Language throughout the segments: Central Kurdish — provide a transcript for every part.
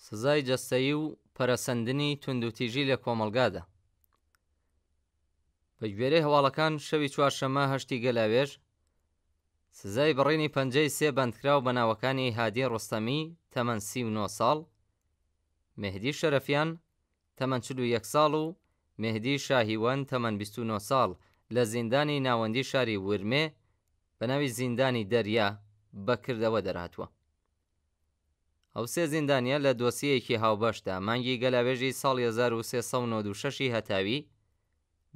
سزای جەستەیی و پەرەسەندنی توندوتیژی لە کۆمەڵگادا. بە گوێرەی هەواڵەکان شەوی چوارشەممە هەشتی گەلاوێژ سزای بڕینی پەنجەی سێ بەندکراو بە ناوەکانی هادی ڕۆستەمی تەمەن 39 ساڵ، مهدی شەرەفیان تەمەن 41 ساڵ و مهدی شاهیوەن تەمەن 29 ساڵ لە زیندانی ناوەندی شاری ورمێ بە ناوی زیندانی دەریا بەکردەوە دەرهاتووە. ئەو سێ زیندانیە لە دۆسیەیەکی هاوبەشدا مانگی گەلاوێژی ساڵی 1396 هەتاوی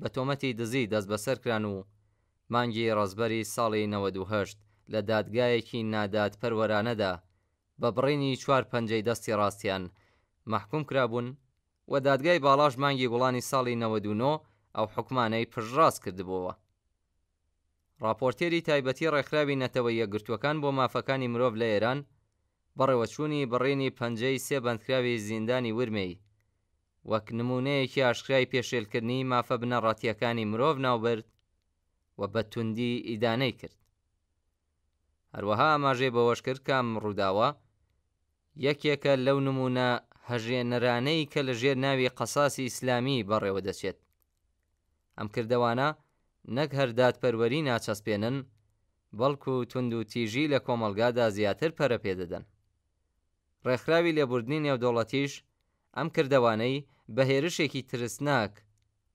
بە تۆمەتی دزی دەست بەسەر کران و مانگی ڕەزبەری ساڵی 98 لە دادگایەکی نادادپەروەرانەدا بە بڕینی 4 پەنجەی دەستی ڕاستیان مەحکوم کرابوون و دادگای باڵاش مانگی گوڵانی ساڵی 99 ئەو حکمانەی پشتڕاست کردبووەوە. راپۆرتێری تایبەتی ڕێکخراوی نەتەوەی یەکگرتووەکان بۆ مافەکانی مرۆڤ لە ئێران بەڕێوەچوونی بڕینی پەنجەی سێ بەندکراوی زیندانی ورمێی وەک نمونەیەکی ئاشکرای پێشێلکردنی مافە بنەڕەتیەکانی مرۆڤ ناوبرد و بە توندی ئیدانەی کرد. هەروەها ئاماژەی بەوەش کرد کە ئەم ڕووداوە یەکێکە لەو نمونە هەژێنەرانەی کە لە ژێر ناوی قەساسی ئیسلامی بەڕێوە دەچێت. ئەم کردەوانە نەک هەر دادپەروەری ناچەسپێنن، بەڵکو توندوتیژی لە کۆمەڵگادا زیاتر پەرە پێدەدەن. ڕێکخراوی لێبوردنی نێودەوڵەتیش ئەم کردەوانەی بە هێرشێکی ترسناک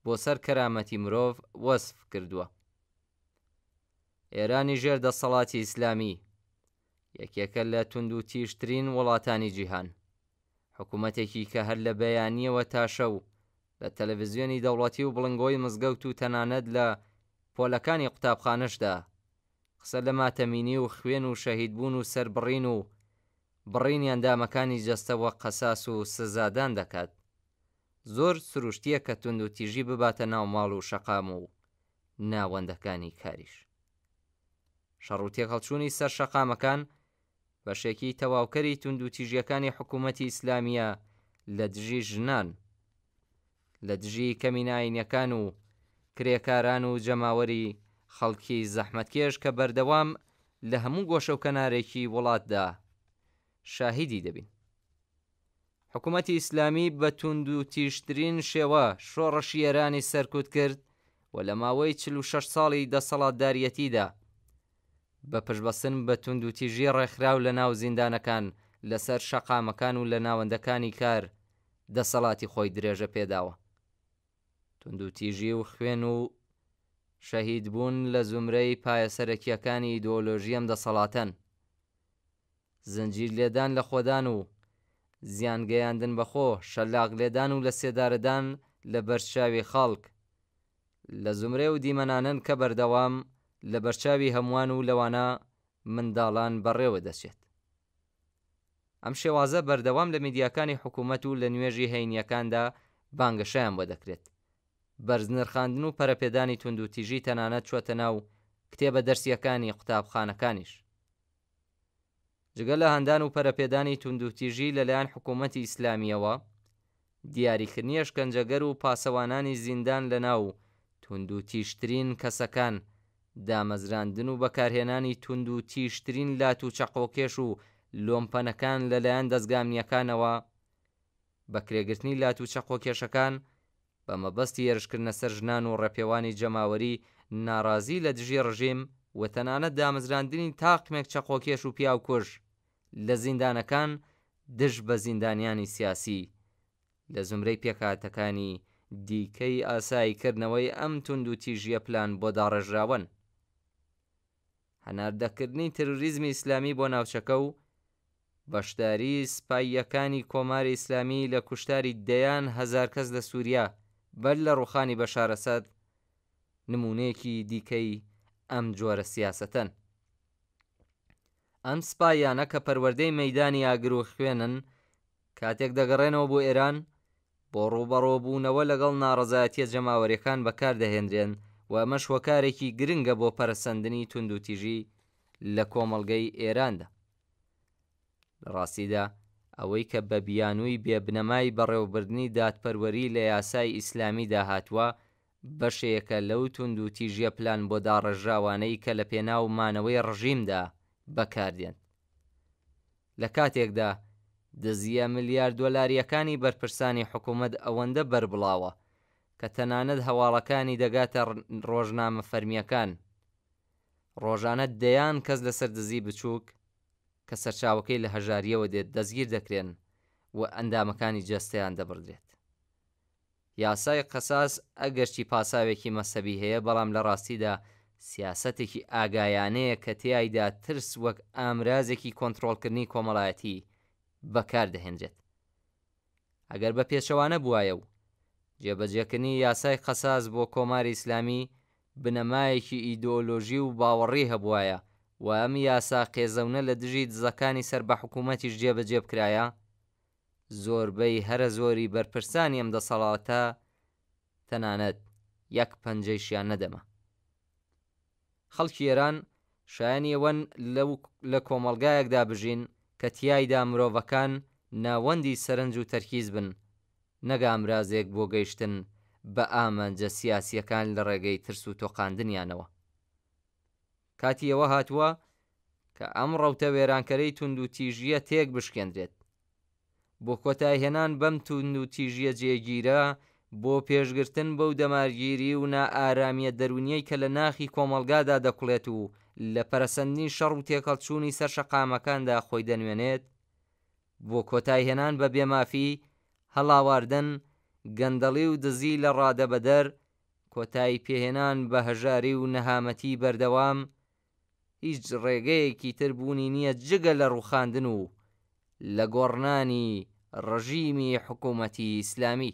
بۆ سەر کەرامەتی مرۆڤ وەسف کردووە. ئێرانی ژێر دەسەڵاتی ئیسلامی یەکێکە لە توندوتیژترین وڵاتانی جیهان، حکوومەتێکی کە هەر لە بەیانیەوە تا شەو لە تەلەڤیزیۆنی دەوڵەتی و بڵنگۆی مزگەوت و تەنانەت لە پۆلەکانی قوتابخانەشدا قسە لە ماتەمینی و خوێن و شەهیدبوون و سەربڕین و بڕینی ئەندامەکانی جەستەوە قەساس و سزادان دەکات. زۆر سروشتیە کە توندوتیژی بباتە ناو ماڵ و شەقام و ناوەندەکانی کاریش. شەڕ و تێکەڵچوونی سەر شەقامەکان بەشێکی تەواوکەری توندوتیژیەکانی حکوومەتی ئیسلامیە لە دژی ژنان، لە دژی کەمیناینەکان و کرێکاران و جەماوەری خەڵکی زەحمەتکێش کە بەردەوام لە هەموو گۆشە و کەنارێکی وڵاتدا شاهیدی دەبین. حکوومەتی ئیسلامی بە توندوتیژترین شێوە شۆڕەشی ئێرانی سەرکوت کرد و لە ماوەی 46 ساڵی دەسەڵاتداریەتیدا بە پشتبەستن بە توندوتیژی ڕێکخراو لە ناو زیندانەکان لەسەر شەقامەکان و لە ناوەندەکانی کار دەسەڵاتی خۆی درێژە پێداوە. توندوتیژی و خوێن و شەهیدبوون لە زومرەی پایەسەرەکیەکانی ئیدۆلۆژی ئەم دەسەڵاتەن. زنجیر لێدان لە خۆدان و زیانگەیاندن بەخۆ، شەلاق لێدان و لە سێدارەدان لە بەرچاوی خەڵک لە زومرە و دیمەنانن کە بەردەوام لە بەرچاوی هەمووان و لەوانە منداڵان بەڕێوە دەچێت. ئەم شێوازە بەردەوام لە میدیاکانی حکوومەت و لە نوێژی هەینیەکاندا بانگەشەیان بۆ دەکرێت. بەرزنرخاندن و پەرەپێدانی توندوتیژی تەنانەت چوەتە ناو کتێبە دەرسیەکانی قوتابخانەکانیش. جگە لە هەندان و پەرەپێدانی توندوتیژی لەلایەن حکوومەتی ئیسلامیەوە، دیاریکردنی شکنجەگەر و پاسەوانانی زیندان لە ناو توندوتیژترین کەسەکان، دامەزراندن و بەکارهێنانی توندوتیژترین لات و چەقۆکێش و لۆمپەنەکان لەلایەن دەستگامنیەکانەوە، بەکرێگرتنی لات و چەقۆکێشەکان بە مەبەستی هێرشکردنە سەر ژنان و ڕێپێوانی جەماوەری ناڕازی لە دژی ڕژیم و تەنانەت دامەزراندنی تاقمێک چەقۆکێش و پیاوکوژ لە زیندانەکان دژ بە زیندانیانی سیاسی لە زمرەی پێکهاتەکانی دیکەی ئاساییکردنەوەی ئەم توندوتیژیە پلان بۆ داڕێژراون. هەناردەکردنی تروریزمی ئیسلامی بۆ ناوچەکە و بەشداری سپاییەکانی کۆماری ئیسلامی لە کوشتاری دەیان هەزار کەس لە سووریا بەر لە ڕووخانی بەشار ئەسەد نمونەیەکی دیکەی ئەم جۆرە سیاسەتەن. ئەم سپایانە کە پەروەردەی مەیدانی ئاگر و خوێنن کاتێک دەگەڕێنەوە بۆ ئێران بۆ ڕووبەڕۆبوونەوە لەگەڵ ناڕەزایەتیە جەماوەریەکان بەکاردەهێنرێن و ئەمەش هۆکارێکی گرنگە بۆ پەرەسەندنی توندوتیژی لە کۆمەڵگەی ئێراندا. لە ڕاستیدا ئەوەی کە بە بیانووی بێبنەمای بەڕێوەبردنی دادپەروەری لە یاسای ئیسلامی داهاتووە بەشەیەکە لەو توندوتیژیە پلان بۆ داڕێژراوانەی کە لە پێناو مانەوەی ڕژیمدا بەکاردێن. لە کاتێکدا دزیە ملیار دۆلاریەکانی بەرپرسانی حکوومەت ئەوەندە بەربڵاوە کە تەنانەت هەواڵەکانی دەگاتە ڕۆژنامە فەرمیەکان. ڕۆژانە دەیان کەس لەسەر دزی بچووک کە سەرچاوەکەی لە هەژاریەوە دێت دەستگیر دەکرێن و ئەندامەکانی جەستەیان دەبڕدرێت. یاسای قەساس ئەگەرچی پاساوێکی مەسەبی هەیە، بەڵام لە ڕاستیدا سیاسەتێکی ئاگایانەیە کە تیایدا ترس وەک ئامرازێکی کۆنتڕۆڵکردنی کۆمەڵایەتی بەکاردەهێنرێت. ئەگەر بە پێچەوانە بوایە و جێبەجێکردنی یاسای قەساس بۆ کۆماری ئیسلامی بنەمایەکی ئیدۆلۆژی و باوەڕی هەبوایە و ئەم یاسا قێزەونە لە دژی دزەکانی سەر بە حکوومەتیش جێبەجێ بکرایە، زۆربەی هەرە زۆری بەرپرسانی ئەم دەسەڵاتە تەنانەت یەک پەنجەیشیان نەدەما. خەڵکی ئێران شایانی ئەوەن لە کۆمەڵگایەکدا بژین کە تیایدا مرۆڤەکان ناوەندی سەرنج و تەرکیز بن، نەک ئامرازێک بۆ گەیشتن بە ئامانجە سیاسیەکان لە ڕێگەی ترس و تۆقاندنیانەوە. کاتی ئەوە هاتووە کە ئەم ڕەوتە وێرانکەرەی تونند و تیژیە تێک بشکێنرێت. بۆ کۆتایهێنان بەم تونند و تیژیە جێگیرە، بۆ پێشگرتن بەو دەمارگیری و نائارامیە دەرونیەی کە لە ناخی کۆمەڵگادا دەکوڵێت و لە پەرەسەندنی شەڕ و تێکەڵچوونی سەر شەقامەکاندا خۆی دەنوێنێت، بۆ کۆتایهێنان بە بێمافی، هەڵاواردن، گەندەڵی و دزی لە ڕادەبەدەر، کۆتایی پێهێنان بە هەژاری و نەهامەتی بەردەوام، هیچ ڕێگەیەکی تر بوونی نییە جگە لە ڕووخاندن و لە گۆڕنانی ڕژیمی حکوومەتی ئیسلامی.